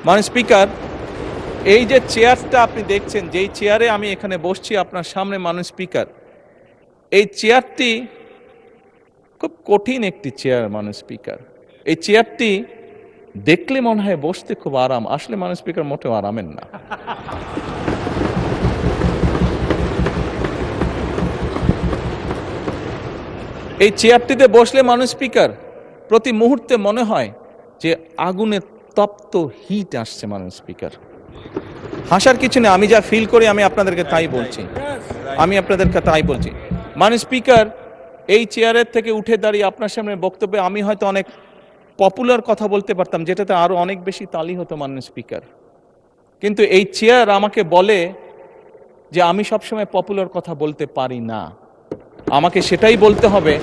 মাননীয় স্পিকার, এই যে চেয়ারটা আপনি দেখছেন, যেই চেয়ারে আমি এখানে বসছি আপনার সামনে মাননীয় স্পিকার, এই চেয়ারটি খুব কঠিন একটি চেয়ার মাননীয় স্পিকার। এই চেয়ারটি দেখলে মনে হয় বসতে খুব আরাম, আসলে মাননীয় স্পিকার মোটেও আরামের না। এই চেয়ারটিতে বসলে মাননীয় স্পিকার প্রতি মুহূর্তে মনে হয় যে আগুনের তপ্ত হিট আসছে মাননীয় স্পিকার। হাসার কিছু নেই, আমি যা ফিল করি আমি আপনাদেরকে তাই বলছি, মাননীয় স্পিকার, এই চেয়ারের থেকে উঠে দাঁড়িয়ে আপনার সামনে বক্তব্যে আমি হয়তো অনেক পপুলার কথা বলতে পারতাম, যেটাতে আরো অনেক বেশি তালি হতো মাননীয় স্পিকার। কিন্তু এই চেয়ার আমাকে বলে যে আমি সবসময় পপুলার কথা বলতে পারি না, আমাকে সেটাই বলতে হবে